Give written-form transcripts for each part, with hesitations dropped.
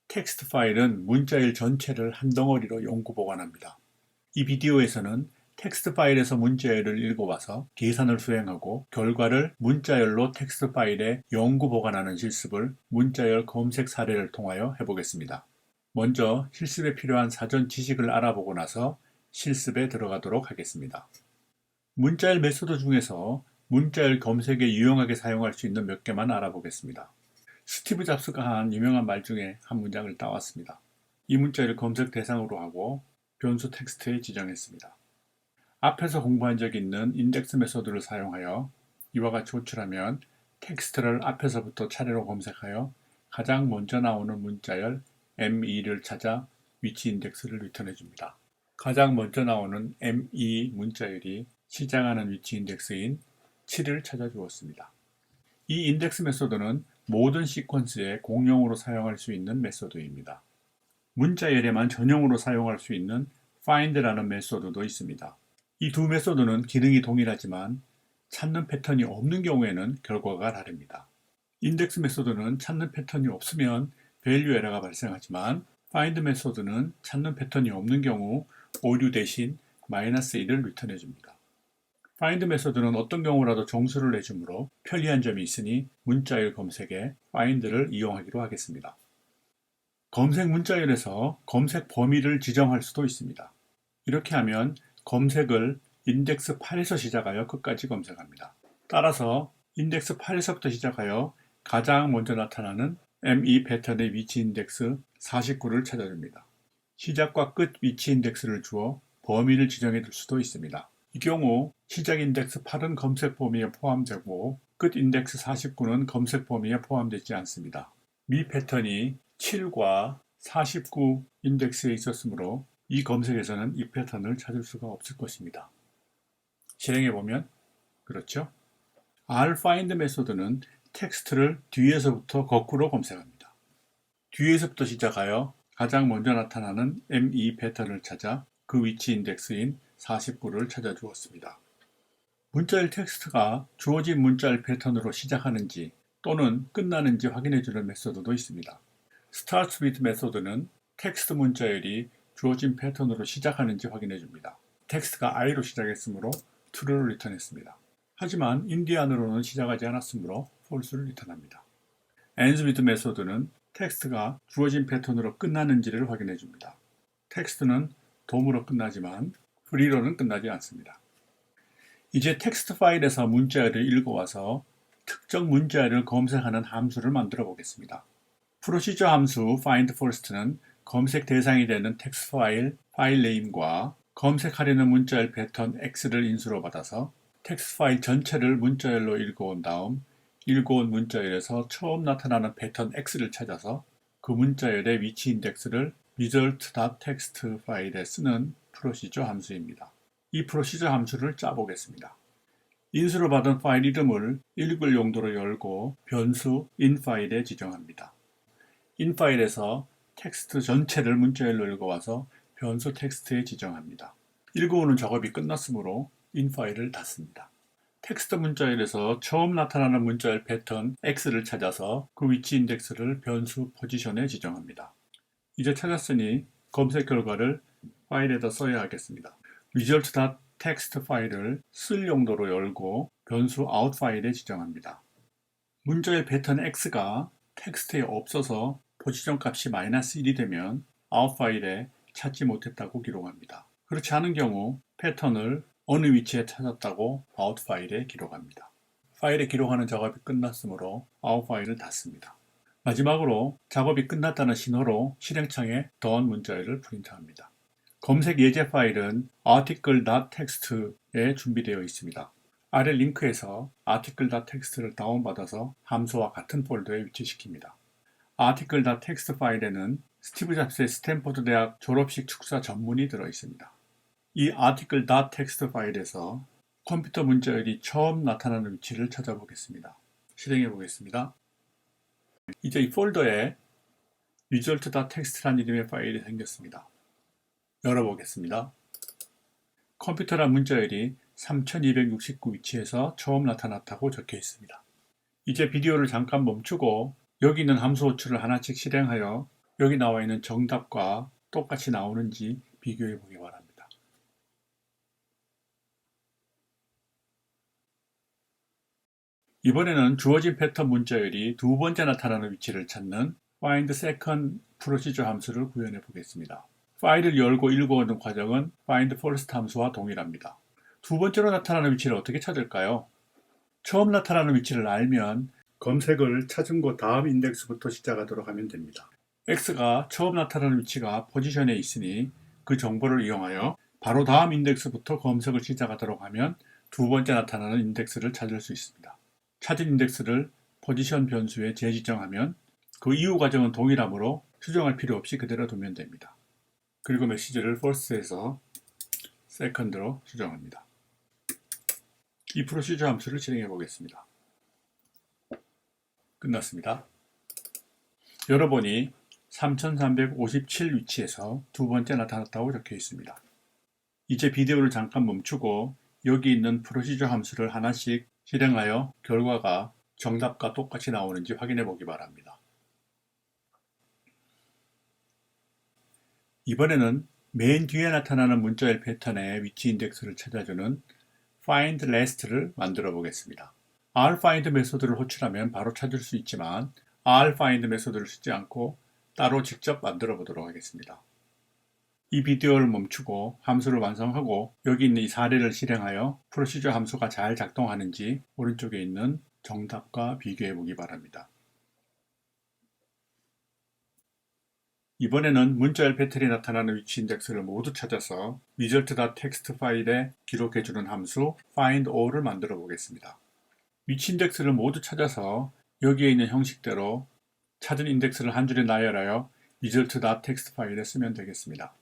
텍스트 파일은 문자열 전체를 한 덩어리로 영구 보관합니다. 이 비디오에서는 텍스트 파일에서 문자열을 읽어와서 계산을 수행하고 결과를 문자열로 텍스트 파일에 영구 보관하는 실습을 문자열 검색 사례를 통하여 해보겠습니다. 먼저 실습에 필요한 사전 지식을 알아보고 나서 실습에 들어가도록 하겠습니다. 문자열 메소드 중에서 문자열 검색에 유용하게 사용할 수 있는 몇 개만 알아보겠습니다. 스티브 잡스가 한 유명한 말 중에 한 문장을 따왔습니다. 이 문자를 검색 대상으로 하고 변수 텍스트에 지정했습니다. 앞에서 공부한 적 있는 인덱스 메소드를 사용하여 이와 같이 호출하면 텍스트를 앞에서부터 차례로 검색하여 가장 먼저 나오는 문자열 M2를 찾아 위치 인덱스를 리턴해 줍니다. 가장 먼저 나오는 M2 문자열이 시작하는 위치 인덱스인 7을 찾아 주었습니다. 이 인덱스 메소드는 모든 시퀀스에 공용으로 사용할 수 있는 메소드입니다. 문자열에만 전용으로 사용할 수 있는 find라는 메소드도 있습니다. 이 두 메소드는 기능이 동일하지만 찾는 패턴이 없는 경우에는 결과가 다릅니다. 인덱스 메소드는 찾는 패턴이 없으면 value 에러가 발생하지만 find 메소드는 찾는 패턴이 없는 경우 오류 대신 -1을 리턴해 줍니다. find 메소드는 어떤 경우라도 정수를 내주므로 편리한 점이 있으니 문자열 검색에 find를 이용하기로 하겠습니다. 검색 문자열에서 검색 범위를 지정할 수도 있습니다. 이렇게 하면 검색을 인덱스 8에서 시작하여 끝까지 검색합니다. 따라서 인덱스 8에서부터 시작하여 가장 먼저 나타나는 M2 패턴의 위치 인덱스 49를 찾아줍니다. 시작과 끝 위치 인덱스를 주어 범위를 지정해 둘 수도 있습니다. 이 경우 시작 인덱스 8은 검색 범위에 포함되고 끝 인덱스 49는 검색 범위에 포함되지 않습니다. 미 패턴이 7과 49 인덱스에 있었으므로 이 검색에서는 이 패턴을 찾을 수가 없을 것입니다. 실행해보면 그렇죠? rfind 메소드는 텍스트를 뒤에서부터 거꾸로 검색합니다. 뒤에서부터 시작하여 가장 먼저 나타나는 M2 패턴을 찾아 그 위치 인덱스인 49를 찾아주었습니다. 문자열 텍스트가 주어진 문자열 패턴으로 시작하는지 또는 끝나는지 확인해주는 메소드도 있습니다. starts with 메소드는 텍스트 문자열이 주어진 패턴으로 시작하는지 확인해줍니다. 텍스트가 i로 시작했으므로 true를 리턴했습니다. 하지만 인디안으로는 시작하지 않았으므로 false를 리턴합니다. ends with 메소드는 텍스트가 주어진 패턴으로 끝나는지를 확인해줍니다. 텍스트는 돔으로 끝나지만 free로는 끝나지 않습니다. 이제 텍스트 파일에서 문자열을 읽어와서 특정 문자열을 검색하는 함수를 만들어 보겠습니다. 프로시저 함수 find first는 검색 대상이 되는 텍스트 파일 네임과 검색하려는 문자열 패턴 x를 인수로 받아서 텍스트 파일 전체를 문자열로 읽어온 다음 읽어온 문자열에서 처음 나타나는 패턴 x를 찾아서 그 문자열의 위치 인덱스를 result.txt 파일에 쓰는 프로시저 함수입니다. 이 프로시저 함수를 짜보겠습니다. 인수로 받은 파일 이름을 읽을 용도로 열고 변수 in 파일에 지정합니다. in 파일에서 텍스트 전체를 문자열로 읽어와서 변수 텍스트에 지정합니다. 읽어오는 작업이 끝났으므로 in 파일을 닫습니다. 텍스트 문자열에서 처음 나타나는 문자열 패턴 x를 찾아서 그 위치 인덱스를 변수 포지션에 지정합니다. 이제 찾았으니 검색 결과를 파일에다 써야 하겠습니다. result.txt 파일을 쓸 용도로 열고 변수 out 파일에 지정합니다. 문자열 패턴 x가 텍스트에 없어서 포지션 값이 -1이 되면 out 파일에 찾지 못했다고 기록합니다. 그렇지 않은 경우 패턴을 어느 위치에 찾았다고 out 파일에 기록합니다. 파일에 기록하는 작업이 끝났으므로 out 파일을 닫습니다. 마지막으로 작업이 끝났다는 신호로 실행창에 done 문자열을 프린트합니다. 검색 예제 파일은 article.txt에 준비되어 있습니다. 아래 링크에서 article.txt를 다운받아서 함수와 같은 폴더에 위치시킵니다. article.txt 파일에는 스티브 잡스의 스탠포드 대학 졸업식 축사 전문이 들어있습니다. 이 article.txt 파일에서 컴퓨터 문자열이 처음 나타나는 위치를 찾아보겠습니다. 실행해 보겠습니다. 이제 이 폴더에 result.txt라는 이름의 파일이 생겼습니다. 열어보겠습니다. 컴퓨터란 문자열이 3269 위치에서 처음 나타났다고 적혀 있습니다. 이제 비디오를 잠깐 멈추고 여기 있는 함수 호출을 하나씩 실행하여 여기 나와 있는 정답과 똑같이 나오는지 비교해 보기 바랍니다. 이번에는 주어진 패턴 문자열이 두 번째 나타나는 위치를 찾는 find second procedure 함수를 구현해 보겠습니다. 파일을 열고 읽어오는 과정은 find first 함수와 동일합니다. 두 번째로 나타나는 위치를 어떻게 찾을까요? 처음 나타나는 위치를 알면 검색을 찾은 곳 다음 인덱스부터 시작하도록 하면 됩니다. X가 처음 나타나는 위치가 포지션에 있으니 그 정보를 이용하여 바로 다음 인덱스부터 검색을 시작하도록 하면 두 번째 나타나는 인덱스를 찾을 수 있습니다. 찾은 인덱스를 포지션 변수에 재지정하면 그 이후 과정은 동일하므로 수정할 필요 없이 그대로 두면 됩니다. 그리고 메시지를 first에서 second로 수정합니다. 이 프로시저 함수를 실행해 보겠습니다. 끝났습니다. 열어보니 3357 위치에서 두 번째 나타났다고 적혀 있습니다. 이제 비디오를 잠깐 멈추고 여기 있는 프로시저 함수를 하나씩 실행하여 결과가 정답과 똑같이 나오는지 확인해 보기 바랍니다. 이번에는 맨 뒤에 나타나는 문자열 패턴의 위치 인덱스를 찾아주는 find last를 만들어 보겠습니다. rfind 메소드를 호출하면 바로 찾을 수 있지만 rfind 메소드를 쓰지 않고 따로 직접 만들어 보도록 하겠습니다. 이 비디오를 멈추고 함수를 완성하고 여기 있는 이 사례를 실행하여 프로시저 함수가 잘 작동하는지 오른쪽에 있는 정답과 비교해 보기 바랍니다. 이번에는 문자열 패턴이 나타나는 위치 인덱스를 모두 찾아서 result.txt 파일에 기록해주는 함수 findAll을 만들어 보겠습니다. 위치 인덱스를 모두 찾아서 여기에 있는 형식대로 찾은 인덱스를 한 줄에 나열하여 result.txt 파일에 쓰면 되겠습니다.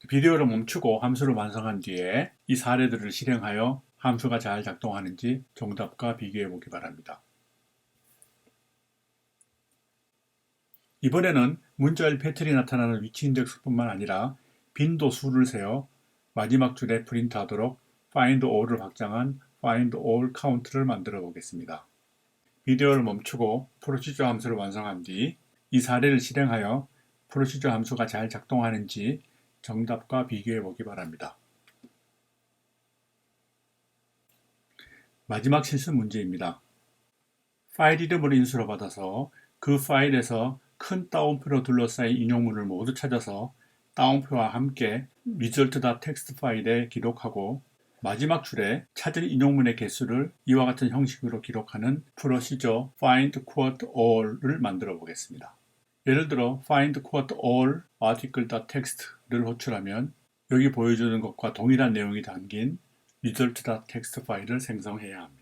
비디오를 멈추고 함수를 완성한 뒤에 이 사례들을 실행하여 함수가 잘 작동하는지 정답과 비교해 보기 바랍니다. 이번에는 문자열 패턴이 나타나는 위치 인덱스뿐만 아니라 빈도수를 세어 마지막 줄에 프린트하도록 findAll을 확장한 findAll count를 만들어 보겠습니다. 비디오를 멈추고 프로시저 함수를 완성한 뒤 이 사례를 실행하여 프로시저 함수가 잘 작동하는지 정답과 비교해 보기 바랍니다. 마지막 실수 문제입니다. 파일 이름을 인수로 받아서 그 파일에서 큰 따옴표로 둘러싸인 인용문을 모두 찾아서 따옴표와 함께 result.txt 파일에 기록하고 마지막 줄에 찾은 인용문의 개수를 이와 같은 형식으로 기록하는 프로시저 find quote all을 만들어 보겠습니다. 예를 들어 find quote all article.txt를 호출하면 여기 보여주는 것과 동일한 내용이 담긴 result.txt 파일을 생성해야 합니다.